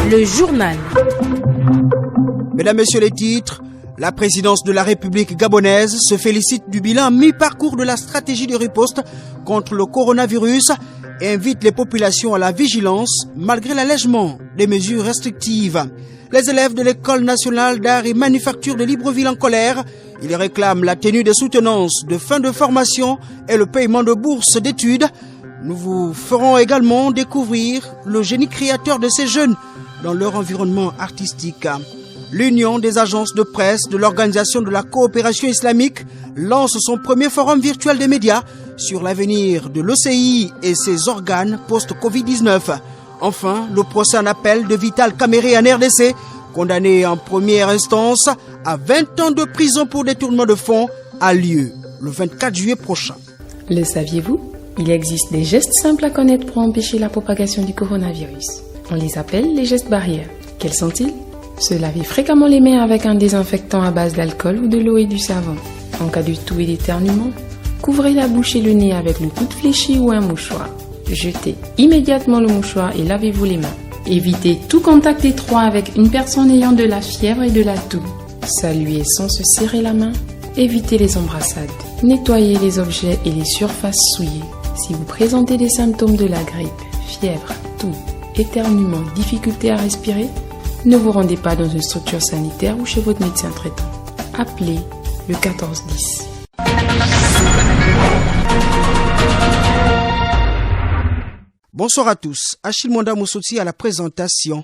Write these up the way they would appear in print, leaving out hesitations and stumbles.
Le journal. Mesdames, Messieurs les titres, la présidence de la République gabonaise se félicite du bilan mi-parcours de la stratégie de riposte contre le coronavirus et invite les populations à la vigilance malgré l'allègement des mesures restrictives. Les élèves de l'École nationale d'art et manufacture de Libreville en colère. Ils réclament la tenue des soutenances de fin de formation et le paiement de bourses d'études. Nous vous ferons également découvrir le génie créateur de ces jeunes dans leur environnement artistique. L'Union des agences de presse de l'Organisation de la coopération islamique lance son premier forum virtuel des médias sur l'avenir de l'OCI et ses organes post-Covid-19. Enfin, le procès en appel de Vital Kamere en RDC, condamné en première instance à 20 ans de prison pour détournement de fonds, a lieu le 24 juillet prochain. Le saviez-vous? Il existe des gestes simples à connaître pour empêcher la propagation du coronavirus. On les appelle les gestes barrières. Quels sont-ils? Se laver fréquemment les mains avec un désinfectant à base d'alcool ou de l'eau et du savon. En cas de toux et d'éternuement, couvrez la bouche et le nez avec le coude fléchi ou un mouchoir. Jetez immédiatement le mouchoir et lavez-vous les mains. Évitez tout contact étroit avec une personne ayant de la fièvre et de la toux. Saluez sans se serrer la main. Évitez les embrassades. Nettoyez les objets et les surfaces souillées. Si vous présentez des symptômes de la grippe, fièvre, toux, éternuement, difficulté à respirer, ne vous rendez pas dans une structure sanitaire ou chez votre médecin traitant. Appelez le 1410. Bonsoir à tous. Achille Monda Moussouti à la présentation.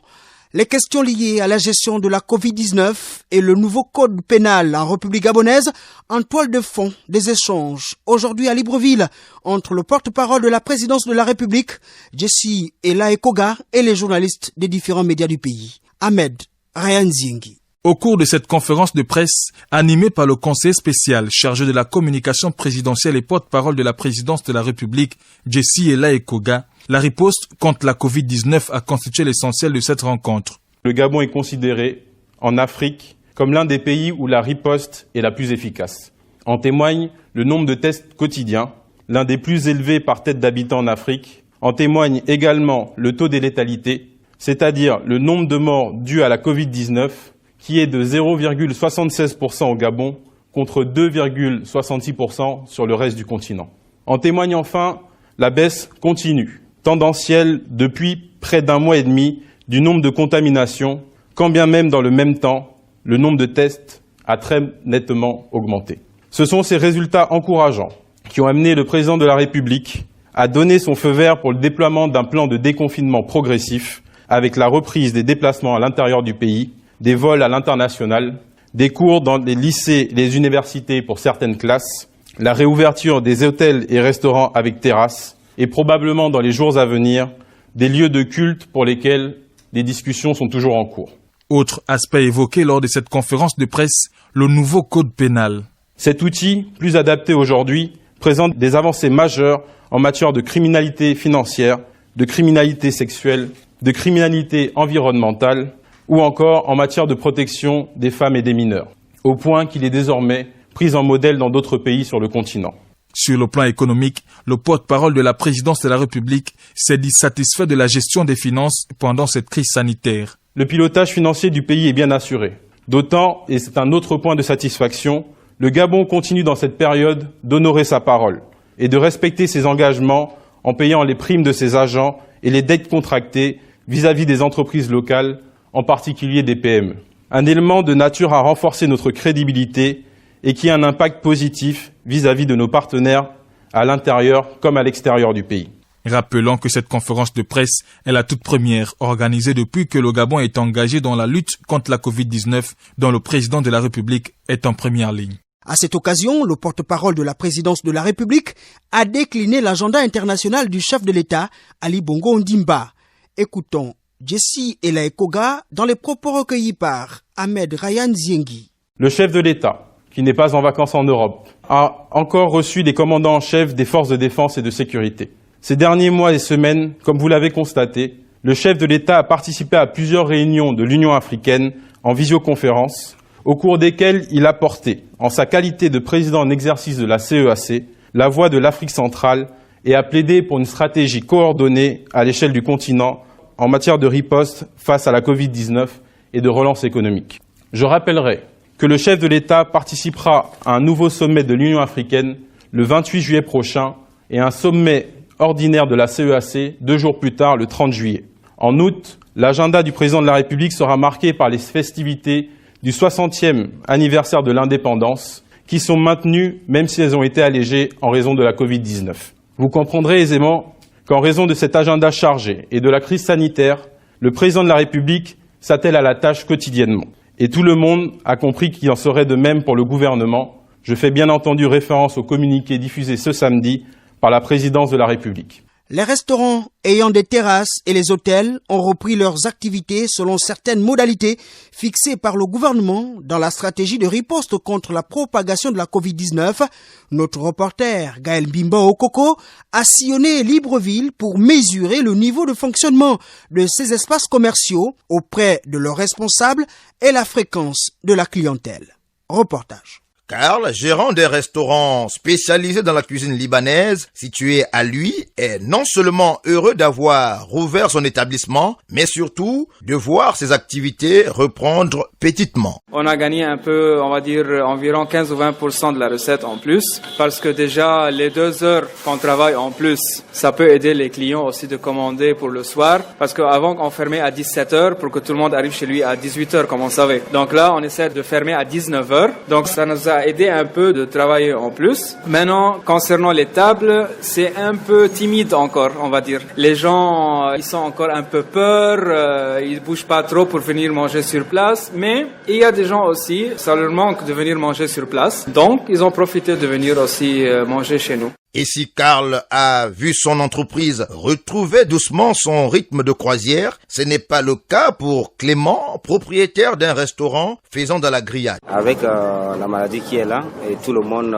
Les questions liées à la gestion de la Covid-19 et le nouveau code pénal en République gabonaise en toile de fond des échanges aujourd'hui à Libreville entre le porte-parole de la présidence de la République, Jessie Elaye-Koga, et les journalistes des différents médias du pays. Ahmed Rayanziengi. Au cours de cette conférence de presse, animée par le conseiller spécial chargé de la communication présidentielle et porte-parole de la présidence de la République, Jessie Elaye-Koga, la riposte contre la Covid-19 a constitué l'essentiel de cette rencontre. Le Gabon est considéré, en Afrique, comme l'un des pays où la riposte est la plus efficace. En témoigne le nombre de tests quotidiens, l'un des plus élevés par tête d'habitant en Afrique. En témoigne également le taux de létalité, c'est-à-dire le nombre de morts dus à la Covid-19, qui est de 0,76% au Gabon contre 2,66% sur le reste du continent. En témoigne enfin la baisse continue, tendancielle depuis près d'un mois et demi du nombre de contaminations, quand bien même dans le même temps, le nombre de tests a très nettement augmenté. Ce sont ces résultats encourageants qui ont amené le président de la République à donner son feu vert pour le déploiement d'un plan de déconfinement progressif avec la reprise des déplacements à l'intérieur du pays, des vols à l'international, des cours dans les lycées et les universités pour certaines classes, la réouverture des hôtels et restaurants avec terrasse et probablement dans les jours à venir, des lieux de culte pour lesquels des discussions sont toujours en cours. Autre aspect évoqué lors de cette conférence de presse, le nouveau code pénal. Cet outil, plus adapté aujourd'hui, présente des avancées majeures en matière de criminalité financière, de criminalité sexuelle, de criminalité environnementale ou encore en matière de protection des femmes et des mineurs, au point qu'il est désormais pris en modèle dans d'autres pays sur le continent. Sur le plan économique, le porte-parole de la présidence de la République s'est dit satisfait de la gestion des finances pendant cette crise sanitaire. Le pilotage financier du pays est bien assuré. D'autant, et c'est un autre point de satisfaction, le Gabon continue dans cette période d'honorer sa parole et de respecter ses engagements en payant les primes de ses agents et les dettes contractées vis-à-vis des entreprises locales, en particulier des PME. Un élément de nature à renforcer notre crédibilité et qui a un impact positif vis-à-vis de nos partenaires à l'intérieur comme à l'extérieur du pays. Rappelons que cette conférence de presse est la toute première organisée depuis que le Gabon est engagé dans la lutte contre la Covid-19, dont le président de la République est en première ligne. À cette occasion, le porte-parole de la présidence de la République a décliné l'agenda international du chef de l'État, Ali Bongo Ondimba. Écoutons Jessie Elaye-Koga dans les propos recueillis par Ahmed Rayanziengi. Le chef de l'État, qui n'est pas en vacances en Europe, a encore reçu des commandants en chef des forces de défense et de sécurité. Ces derniers mois et semaines, comme vous l'avez constaté, le chef de l'État a participé à plusieurs réunions de l'Union africaine en visioconférence, au cours desquelles il a porté, en sa qualité de président en exercice de la CEAC, la voix de l'Afrique centrale et a plaidé pour une stratégie coordonnée à l'échelle du continent en matière de riposte face à la Covid-19 et de relance économique. Je rappellerai que le chef de l'État participera à un nouveau sommet de l'Union africaine le 28 juillet prochain et à un sommet ordinaire de la CEAC 2 jours plus tard, le 30 juillet. En août, l'agenda du président de la République sera marqué par les festivités du 60e anniversaire de l'indépendance, qui sont maintenues même si elles ont été allégées en raison de la Covid-19. Vous comprendrez aisément qu'en raison de cet agenda chargé et de la crise sanitaire, le président de la République s'attelle à la tâche quotidiennement. Et tout le monde a compris qu'il en serait de même pour le gouvernement. Je fais bien entendu référence au communiqué diffusé ce samedi par la présidence de la République. Les restaurants ayant des terrasses et les hôtels ont repris leurs activités selon certaines modalités fixées par le gouvernement dans la stratégie de riposte contre la propagation de la Covid-19. Notre reporter Gaël Bimba Okoko a sillonné Libreville pour mesurer le niveau de fonctionnement de ces espaces commerciaux auprès de leurs responsables et la fréquence de la clientèle. Reportage. Karl, gérant des restaurants spécialisés dans la cuisine libanaise, situé à lui, est non seulement heureux d'avoir rouvert son établissement, mais surtout de voir ses activités reprendre petitement. On a gagné un peu, on va dire environ 15 ou 20% de la recette en plus, parce que déjà les 2 heures qu'on travaille en plus, ça peut aider les clients aussi de commander pour le soir, parce qu'avant on fermait à 17h pour que tout le monde arrive chez lui à 18h comme on savait. Donc là on essaie de fermer à 19h, donc ça nous a aidé un peu de travailler en plus. Maintenant, concernant les tables, c'est un peu timide encore, on va dire. Les gens, ils sont encore un peu peur, ils bougent pas trop pour venir manger sur place, mais il y a des gens aussi, ça leur manque de venir manger sur place, donc ils ont profité de venir aussi manger chez nous. Et si Karl a vu son entreprise retrouver doucement son rythme de croisière, ce n'est pas le cas pour Clément, propriétaire d'un restaurant faisant de la grillade. Avec la maladie qui est là, et tout le monde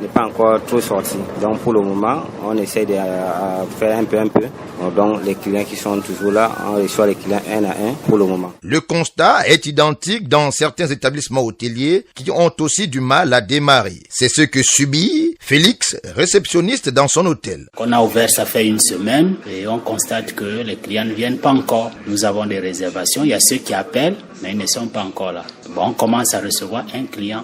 n'est pas encore trop sorti. Donc pour le moment, on essaie de faire un peu. Donc les clients qui sont toujours là, on reçoit les clients un à un pour le moment. Le constat est identique dans certains établissements hôteliers qui ont aussi du mal à démarrer. C'est ce que subit Félix, réceptionniste dans son hôtel. On a ouvert, ça fait 1 semaine et on constate que les clients ne viennent pas encore. Nous avons des réservations, il y a ceux qui appellent, mais ils ne sont pas encore là. Bon, on commence à recevoir un client.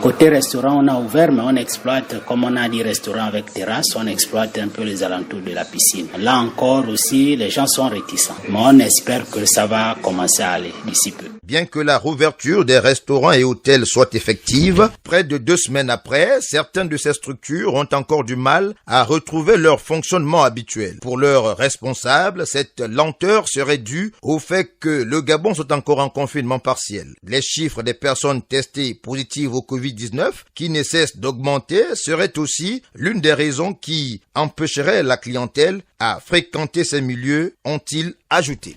Côté restaurant, on a ouvert, mais on exploite, comme on a dit, restaurant avec terrasse, on exploite un peu les alentours de la piscine. Là encore aussi, les gens sont réticents. Mais on espère que ça va commencer à aller d'ici peu. Bien que la rouverture des restaurants et hôtels soit effective, près de 2 semaines après, certaines de ces structures ont encore du mal à retrouver leur fonctionnement habituel. Pour leurs responsables, cette lenteur serait due au fait que le Gabon soit encore en confinement partiel. Les chiffres des personnes testées positives au Covid-19, qui ne cessent d'augmenter, seraient aussi l'une des raisons qui empêcherait la clientèle à fréquenter ces milieux, ont-ils ajouté.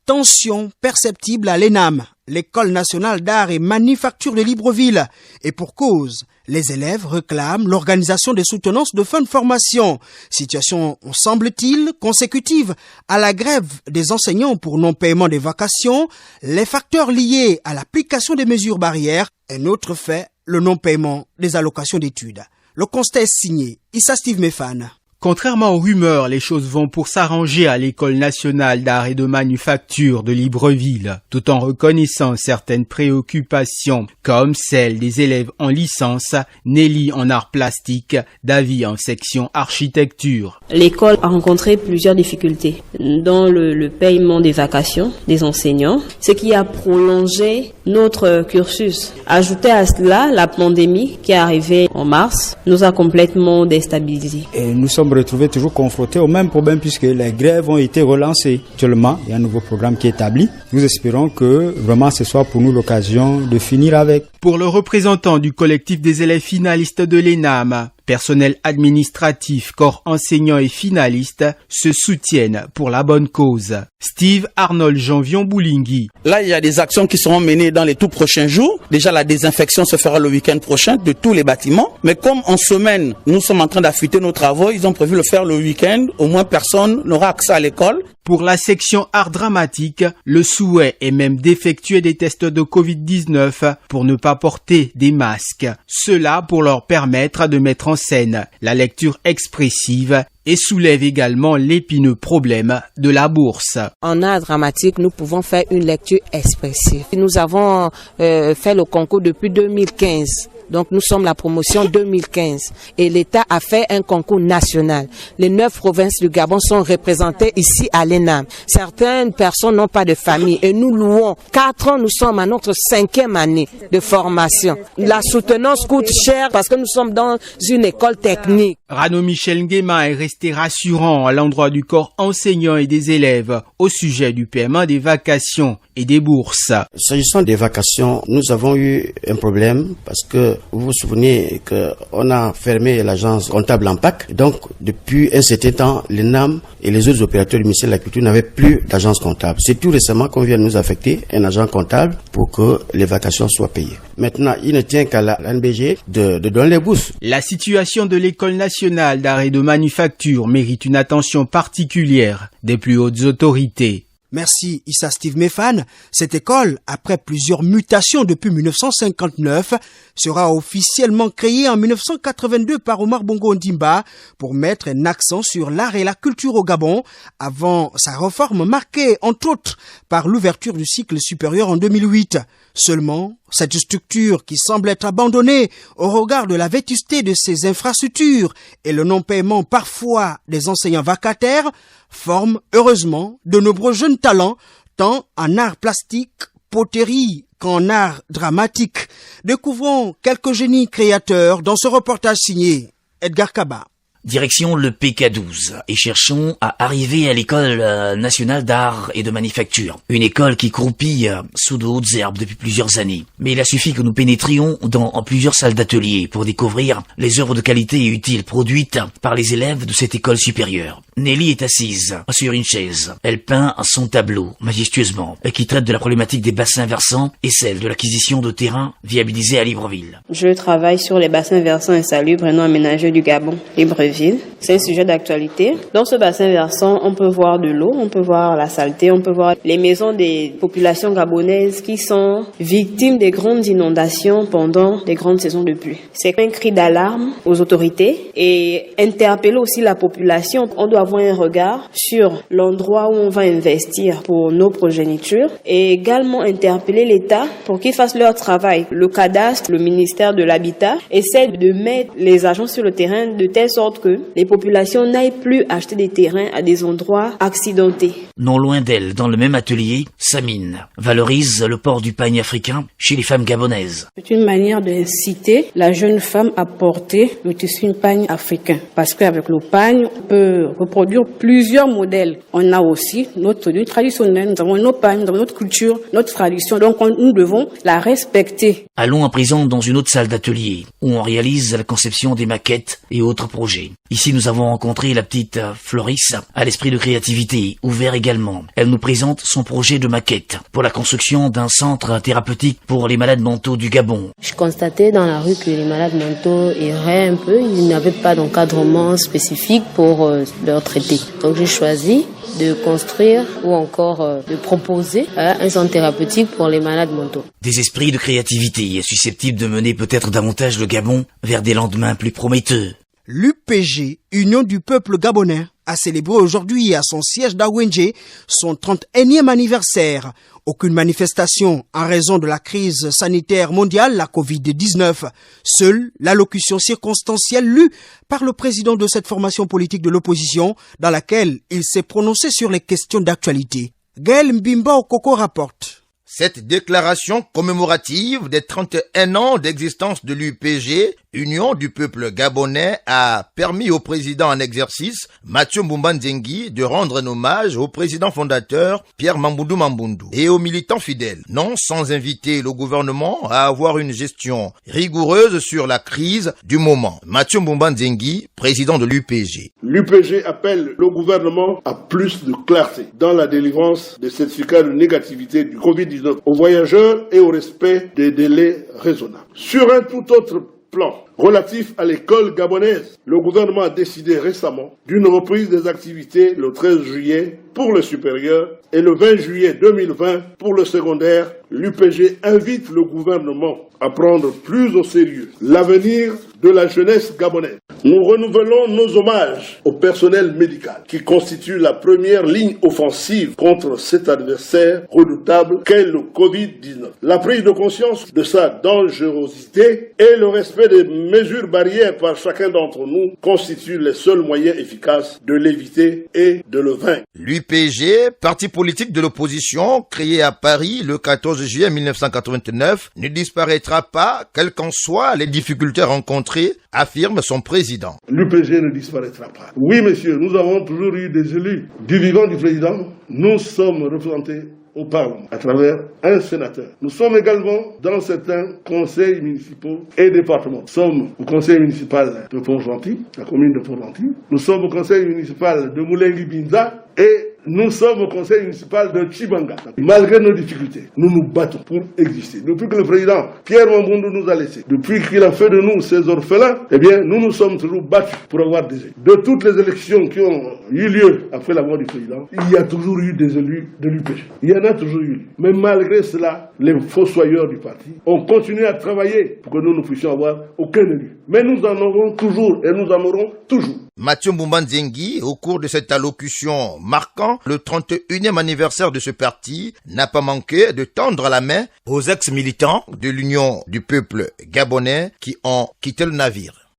Tension perceptible à l'ENAM, l'École nationale d'art et manufacture de Libreville. Et pour cause, les élèves réclament l'organisation des soutenances de fin de formation. Situation, semble-t-il, consécutive à la grève des enseignants pour non-paiement des vacations, les facteurs liés à l'application des mesures barrières, un autre fait, le non-paiement des allocations d'études. Le constat est signé Issa Steve Mefan. Contrairement aux rumeurs, les choses vont pour s'arranger à l'École nationale d'art et de manufacture de Libreville, tout en reconnaissant certaines préoccupations, comme celle des élèves en licence, Nelly en art plastique, Davy en section architecture. L'école a rencontré plusieurs difficultés, dont le paiement des vacations des enseignants, ce qui a prolongé notre cursus. Ajouté à cela, la pandémie qui est arrivée en mars nous a complètement déstabilisés. Et nous sommes retrouvés toujours confrontés au même problème puisque les grèves ont été relancées. Actuellement, il y a un nouveau programme qui est établi. Nous espérons que vraiment ce soit pour nous l'occasion de finir avec. Pour le représentant du collectif des élèves finalistes de l'ENAM, personnel administratif, corps enseignants et finalistes se soutiennent pour la bonne cause. Steve Arnold Janvion Boulingui. Là, il y a des actions qui seront menées dans les tout prochains jours. Déjà, la désinfection se fera le week-end prochain de tous les bâtiments. Mais comme en semaine, nous sommes en train d'affûter nos travaux, ils ont prévu le faire le week-end. Au moins, personne n'aura accès à l'école. Pour la section art dramatique, le souhait est même d'effectuer des tests de Covid-19 pour ne pas porter des masques. Cela pour leur permettre de mettre en scène la lecture expressive et soulève également l'épineux problème de la bourse. En art dramatique, nous pouvons faire une lecture expressive. Nous avons fait le concours depuis 2015. Donc nous sommes la promotion 2015 et l'État a fait un concours national. Les 9 provinces du Gabon sont représentées ici à l'ENAM. Certaines personnes n'ont pas de famille et nous louons. 4 ans, nous sommes à notre 5e année de formation. La soutenance coûte cher parce que nous sommes dans une école technique. Rano Michel Nguema est resté rassurant à l'endroit du corps enseignant et des élèves au sujet du paiement des vacations et des bourses. S'agissant des vacations, nous avons eu un problème parce que vous vous souvenez qu'on a fermé l'agence comptable en PAC. Donc, depuis un certain temps, l'ENAM et les autres opérateurs du ministère de la Culture n'avaient plus d'agence comptable. C'est tout récemment qu'on vient de nous affecter un agent comptable pour que les vacations soient payées. Maintenant, il ne tient qu'à la NBG de donner les bourses. La situation de l'École nationale d'art et de manufacture mérite une attention particulière des plus hautes autorités. Merci Issa Steve Mefan. Cette école, après plusieurs mutations depuis 1959, sera officiellement créée en 1982 par Omar Bongo Ondimba pour mettre un accent sur l'art et la culture au Gabon avant sa réforme marquée entre autres par l'ouverture du cycle supérieur en 2008. Seulement, cette structure qui semble être abandonnée au regard de la vétusté de ses infrastructures et le non-paiement parfois des enseignants vacataires forme heureusement de nombreux jeunes talents tant en art plastique, poterie qu'en art dramatique. Découvrons quelques génies créateurs dans ce reportage signé Edgar Kaba. Direction le PK12 et cherchons à arriver à l'école nationale d'art et de manufacture. Une école qui croupit sous de hautes herbes depuis plusieurs années. Mais il a suffi que nous pénétrions en plusieurs salles d'atelier pour découvrir les œuvres de qualité et utiles produites par les élèves de cette école supérieure. Nelly est assise sur une chaise. Elle peint son tableau majestueusement qui traite de la problématique des bassins versants et celle de l'acquisition de terrains viabilisés à Libreville. Je travaille sur les bassins versants insalubres et non aménagés du Gabon, Libreville. C'est un sujet d'actualité. Dans ce bassin versant, on peut voir de l'eau, on peut voir la saleté, on peut voir les maisons des populations gabonaises qui sont victimes des grandes inondations pendant les grandes saisons de pluie. C'est un cri d'alarme aux autorités et interpeller aussi la population. On doit avoir un regard sur l'endroit où on va investir pour nos progénitures et également interpeller l'État pour qu'ils fassent leur travail. Le cadastre, le ministère de l'Habitat essaie de mettre les agents sur le terrain de telle sorte que les populations n'aillent plus acheter des terrains à des endroits accidentés. Non loin d'elle, dans le même atelier, Samine valorise le port du pagne africain chez les femmes gabonaises. C'est une manière d'inciter la jeune femme à porter le tissu pagne africain. Parce qu'avec le pagne, on peut reproduire plusieurs modèles. On a aussi notre produit traditionnel, nous avons nos pagnes, nous avons notre culture, notre tradition. Donc nous devons la respecter. Allons à présent dans une autre salle d'atelier où on réalise la conception des maquettes et autres projets. Ici, nous avons rencontré la petite Floris, à l'esprit de créativité, ouvert également. Elle nous présente son projet de maquette pour la construction d'un centre thérapeutique pour les malades mentaux du Gabon. Je constatais dans la rue que les malades mentaux erraient un peu. Ils n'avaient pas d'encadrement spécifique pour leur traiter. Donc j'ai choisi de construire ou encore de proposer un centre thérapeutique pour les malades mentaux. Des esprits de créativité susceptibles de mener peut-être davantage le Gabon vers des lendemains plus prometteux. L'UPG, Union du peuple gabonais, a célébré aujourd'hui à son siège d'Awenje son 31e anniversaire. Aucune manifestation en raison de la crise sanitaire mondiale, la Covid-19. Seule l'allocution circonstancielle lue par le président de cette formation politique de l'opposition, dans laquelle il s'est prononcé sur les questions d'actualité. Gaël Mbimba Okoko rapporte. Cette déclaration commémorative des 31 ans d'existence de l'UPG, Union du peuple gabonais, a permis au président en exercice, Mathieu Mbumba Nzengi, de rendre un hommage au président fondateur, Pierre Mamboundou Mamboundou, et aux militants fidèles, non sans inviter le gouvernement à avoir une gestion rigoureuse sur la crise du moment. Mathieu Mbumba Nzengi, président de l'UPG. L'UPG appelle le gouvernement à plus de clarté dans la délivrance des certificats de négativité du Covid-19 aux voyageurs et au respect des délais raisonnables. Sur un tout autre plan relatif à l'école gabonaise. Le gouvernement a décidé récemment d'une reprise des activités le 13 juillet pour le supérieur et le 20 juillet 2020 pour le secondaire. L'UPG invite le gouvernement à prendre plus au sérieux l'avenir de la jeunesse gabonaise. Nous renouvelons nos hommages au personnel médical qui constitue la première ligne offensive contre cet adversaire redoutable qu'est le Covid-19. La prise de conscience de sa dangerosité et le respect des mesures barrières par chacun d'entre nous constituent les seuls moyens efficaces de l'éviter et de le vaincre. L'UPG, parti politique de l'opposition, créé à Paris le 14 juillet 1989, ne disparaîtra pas, quelles qu'en soient les difficultés rencontrées, affirme son président. L'UPG ne disparaîtra pas. Oui, monsieur, nous avons toujours eu des élus. Du vivant du président, nous sommes représentés au Parlement à travers un sénateur. Nous sommes également dans certains conseils municipaux et départements. Nous sommes au conseil municipal de Port-Gentil, la commune de Port-Gentil. Nous sommes au conseil municipal de Moulingui-Binza et nous sommes au conseil municipal de Chibanga. Malgré nos difficultés, nous nous battons pour exister. Depuis que le président Pierre Mamboundou nous a laissés, depuis qu'il a fait de nous ses orphelins, eh bien, nous nous sommes toujours battus pour avoir des élus. De toutes les élections qui ont eu lieu après la mort du président, il y a toujours eu des élus de l'UPG. Il y en a toujours eu. Mais malgré cela, les fossoyeurs du parti ont continué à travailler pour que nous ne puissions avoir aucun élu. Mais nous en aurons toujours et nous en aurons toujours. Mathieu Mboumbandzengi, au cours de cette allocution marquant le 31e anniversaire de ce parti, n'a pas manqué de tendre la main aux ex-militants de l'Union du peuple gabonais qui ont quitté le navire.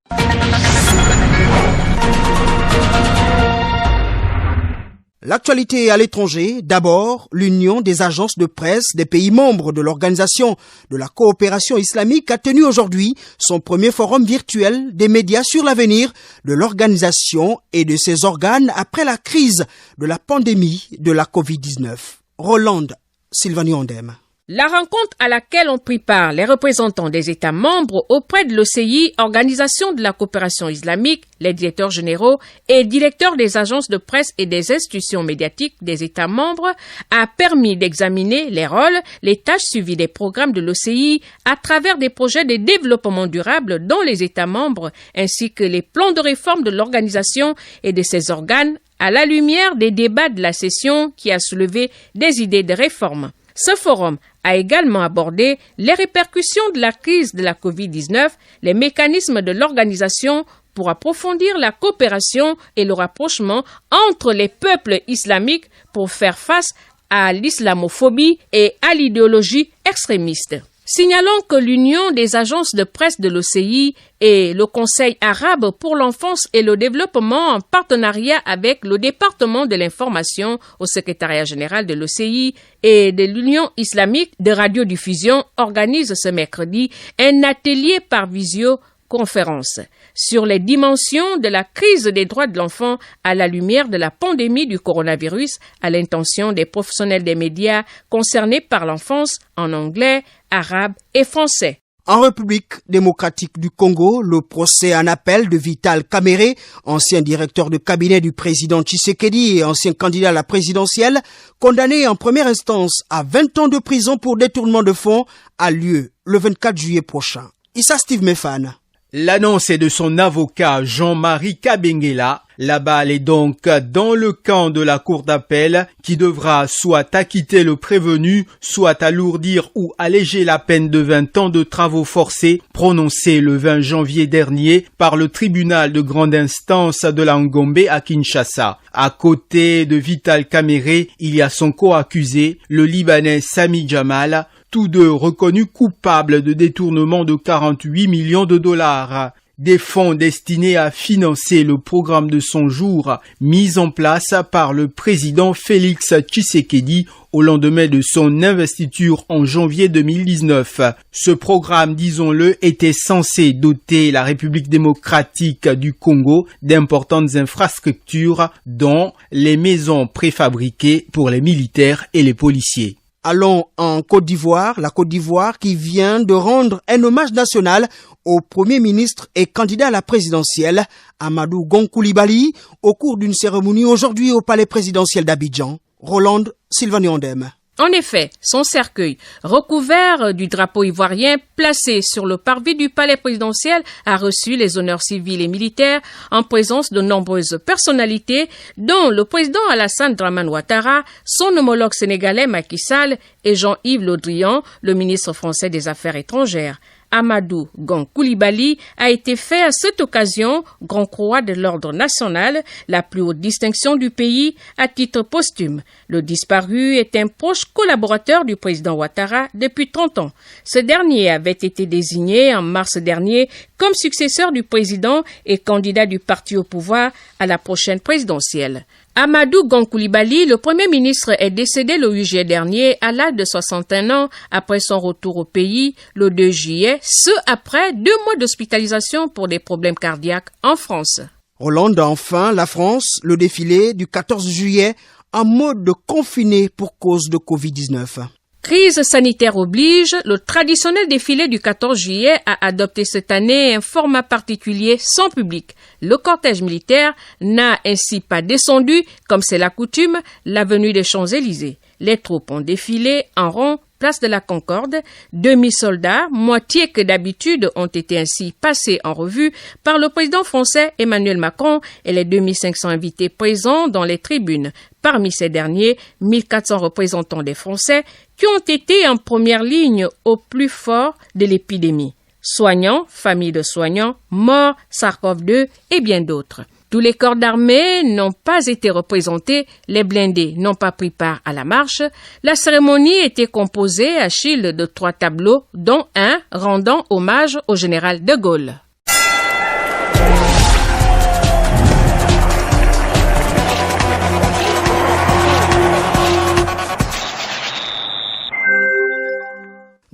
L'actualité à l'étranger, d'abord, l'Union des agences de presse des pays membres de l'Organisation de la coopération islamique a tenu aujourd'hui son premier forum virtuel des médias sur l'avenir de l'organisation et de ses organes après la crise de la pandémie de la Covid-19. Roland Sylvanie Ondem. La rencontre à laquelle ont pris part les représentants des États membres auprès de l'OCI, Organisation de la coopération islamique, les directeurs généraux et directeurs des agences de presse et des institutions médiatiques des États membres, a permis d'examiner les rôles, les tâches suivies des programmes de l'OCI à travers des projets de développement durable dans les États membres, ainsi que les plans de réforme de l'organisation et de ses organes à la lumière des débats de la session qui a soulevé des idées de réforme. Ce forum a également abordé les répercussions de la crise de la COVID-19, les mécanismes de l'organisation pour approfondir la coopération et le rapprochement entre les peuples islamiques pour faire face à l'islamophobie et à l'idéologie extrémiste. Signalons que l'Union des agences de presse de l'OCI et le Conseil arabe pour l'enfance et le développement en partenariat avec le département de l'information au secrétariat général de l'OCI et de l'Union islamique de radiodiffusion organisent ce mercredi un atelier par visioconférence sur les dimensions de la crise des droits de l'enfant à la lumière de la pandémie du coronavirus à l'intention des professionnels des médias concernés par l'enfance en anglais, arabe et français. En République démocratique du Congo, le procès en appel de Vital Kamerhe, ancien directeur de cabinet du président Tshisekedi et ancien candidat à la présidentielle, condamné en première instance à 20 ans de prison pour détournement de fonds, a lieu le 24 juillet prochain. Issa Steve Mefane. L'annonce est de son avocat Jean-Marie Kabengela. La balle est donc dans le camp de la cour d'appel qui devra soit acquitter le prévenu, soit alourdir ou alléger la peine de 20 ans de travaux forcés prononcée le 20 janvier dernier par le tribunal de grande instance de la Ngombe à Kinshasa. À côté de Vital Kamerhe, il y a son co-accusé, le Libanais Sami Jamal, tous deux reconnus coupables de détournement de 48 millions de dollars. Des fonds destinés à financer le programme de 100 jours mis en place par le président Félix Tshisekedi au lendemain de son investiture en janvier 2019. Ce programme, disons-le, était censé doter la République démocratique du Congo d'importantes infrastructures, dont les maisons préfabriquées pour les militaires et les policiers. Allons en Côte d'Ivoire, la Côte d'Ivoire qui vient de rendre un hommage national au Premier ministre et candidat à la présidentielle, Amadou Gon Coulibaly, au cours d'une cérémonie aujourd'hui au palais présidentiel d'Abidjan. Roland Sylvanie Ondem. En effet, son cercueil, recouvert du drapeau ivoirien placé sur le parvis du palais présidentiel, a reçu les honneurs civils et militaires en présence de nombreuses personnalités, dont le président Alassane Dramane Ouattara, son homologue sénégalais Macky Sall et Jean-Yves Le Drian, le ministre français des Affaires étrangères. Amadou Gon Coulibaly a été fait à cette occasion Grand Croix de l'Ordre national, la plus haute distinction du pays à titre posthume. Le disparu est un proche collaborateur du président Ouattara depuis 30 ans. Ce dernier avait été désigné en mars dernier comme successeur du président et candidat du parti au pouvoir à la prochaine présidentielle. Amadou Gon Coulibaly, le Premier ministre, est décédé le 8 juillet dernier à l'âge de 61 ans après son retour au pays le 2 juillet, ce après 2 mois d'hospitalisation pour des problèmes cardiaques en France. Hollande, enfin, la France, le défilé du 14 juillet en mode confiné pour cause de Covid-19. Crise sanitaire oblige, le traditionnel défilé du 14 juillet a adopté cette année un format particulier sans public. Le cortège militaire n'a ainsi pas descendu, comme c'est la coutume, l'avenue des Champs-Élysées. Les troupes ont défilé en rond, place de la Concorde. 2000 soldats, moitié que d'habitude, ont été ainsi passés en revue par le président français Emmanuel Macron et les 2500 invités présents dans les tribunes. Parmi ces derniers, 1400 représentants des Français qui ont été en première ligne au plus fort de l'épidémie. Soignants, familles de soignants, morts, SARS-CoV-2 et bien d'autres. Tous les corps d'armée n'ont pas été représentés, les blindés n'ont pas pris part à la marche. La cérémonie était composée, Achille, de 3 tableaux, dont un rendant hommage au général de Gaulle.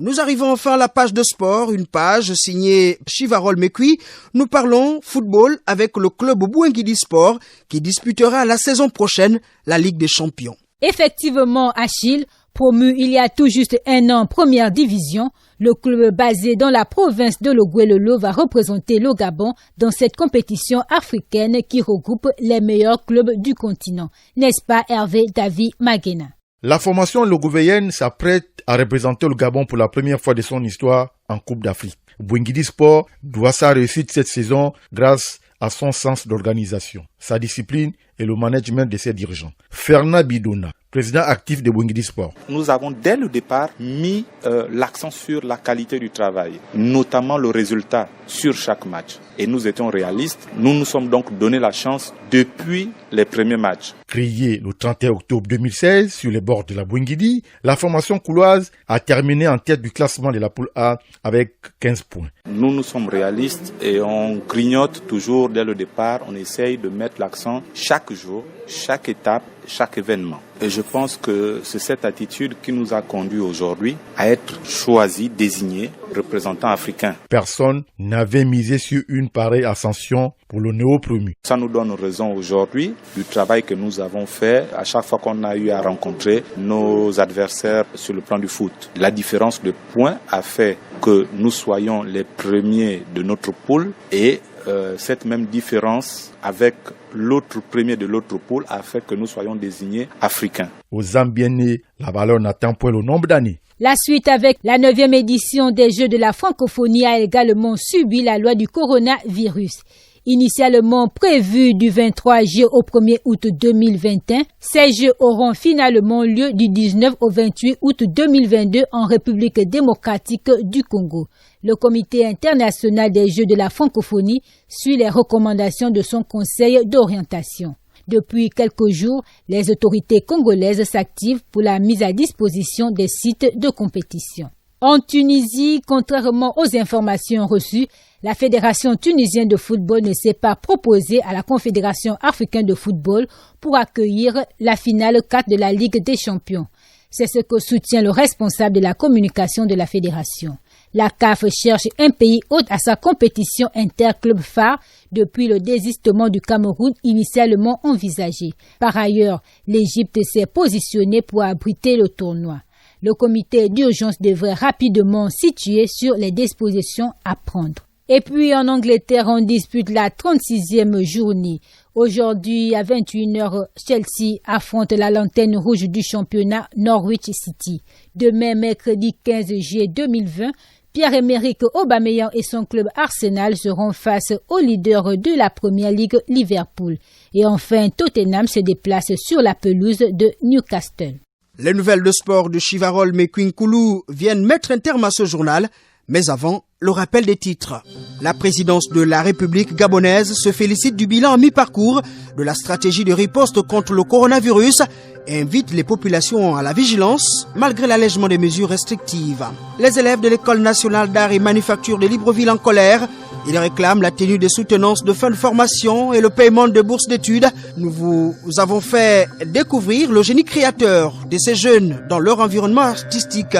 Nous arrivons enfin à la page de sport, une page signée Chivarol Mekui. Nous parlons football avec le club Bouengidi Sport qui disputera la saison prochaine la Ligue des Champions. Effectivement, Achille, promu il y a tout juste un an en première division, le club basé dans la province de l'Oguelolo va représenter le Gabon dans cette compétition africaine qui regroupe les meilleurs clubs du continent. N'est-ce pas Hervé David Magena? La formation logouvéenne s'apprête à représenter le Gabon pour la première fois de son histoire en Coupe d'Afrique. Bouengidi Sport doit sa réussite cette saison grâce à son sens d'organisation, sa discipline et le management de ses dirigeants. Fernand Bidona, président actif de Bouengidi Sport. Nous avons dès le départ mis l'accent sur la qualité du travail, notamment le résultat sur chaque match. Et nous étions réalistes. Nous nous sommes donc donné la chance depuis les premiers matchs. Créée le 31 octobre 2016 sur les bords de la Bouengidi, la formation couloise a terminé en tête du classement de la poule A avec 15 points. Nous sommes réalistes et on grignote toujours dès le départ. On essaye de mettre l'accent chaque jour, chaque étape, chaque événement. Et je pense que c'est cette attitude qui nous a conduit aujourd'hui à être choisis, désignés représentants africains. Personne n'avait misé sur une pareille ascension pour le néo-promu. Ça nous donne raison aujourd'hui du travail que nous avons fait à chaque fois qu'on a eu à rencontrer nos adversaires sur le plan du foot. La différence de points a fait que nous soyons les premiers de notre poule et cette même différence avec l'autre premier de l'autre poule a fait que nous soyons désignés africains. Aux Zambiennes, la valeur n'atteint point le nombre d'années. La suite avec la 9e édition des Jeux de la francophonie a également subi la loi du coronavirus. Initialement prévus du 23 juillet au 1er août 2021, ces Jeux auront finalement lieu du 19 au 28 août 2022 en République démocratique du Congo. Le Comité international des Jeux de la francophonie suit les recommandations de son conseil d'orientation. Depuis quelques jours, les autorités congolaises s'activent pour la mise à disposition des sites de compétition. En Tunisie, contrairement aux informations reçues, la Fédération tunisienne de football ne s'est pas proposée à la Confédération africaine de football pour accueillir la finale 4 de la Ligue des champions. C'est ce que soutient le responsable de la communication de la fédération. La CAF cherche un pays hôte à sa compétition interclub phare depuis le désistement du Cameroun initialement envisagé. Par ailleurs, l'Égypte s'est positionnée pour abriter le tournoi. Le comité d'urgence devrait rapidement situer sur les dispositions à prendre. Et puis en Angleterre, on dispute la 36e journée. Aujourd'hui, à 21h, Chelsea affronte la lanterne rouge du championnat Norwich City. Demain, mercredi 15 juillet 2020, Pierre-Emerick Aubameyang et son club Arsenal seront face au leader de la Première Ligue, Liverpool. Et enfin, Tottenham se déplace sur la pelouse de Newcastle. Les nouvelles de sport de Chivarol Mekwinkulu viennent mettre un terme à ce journal, mais avant, le rappel des titres. La présidence de la République gabonaise se félicite du bilan à mi-parcours de la stratégie de riposte contre le coronavirus et invite les populations à la vigilance malgré l'allègement des mesures restrictives. Les élèves de l'École nationale d'art et manufacture de Libreville en colère. Ils réclament la tenue des soutenances de fin de formation et le paiement de bourses d'études. Nous vous avons fait découvrir le génie créateur de ces jeunes dans leur environnement artistique.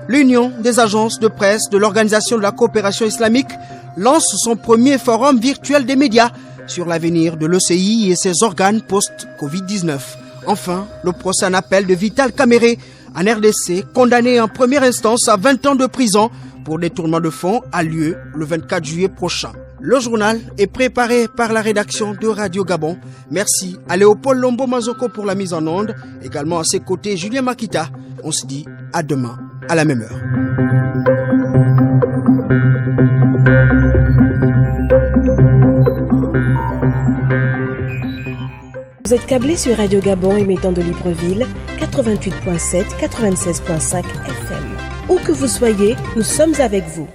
L'Union des agences de presse de l'Organisation de la coopération islamique lance son premier forum virtuel des médias sur l'avenir de l'ECI et ses organes post-Covid-19. Enfin, le procès en appel de Vital Kamere en RDC, condamné en première instance à 20 ans de prison pour détournement de fonds, a lieu le 24 juillet prochain. Le journal est préparé par la rédaction de Radio Gabon. Merci à Léopold Lombo Mazoko pour la mise en onde, également à ses côtés Julien Makita. On se dit à demain à la même heure. Vous êtes câblé sur Radio Gabon émettant de Libreville, 88.7, 96.5 FM. Où que vous soyez, nous sommes avec vous.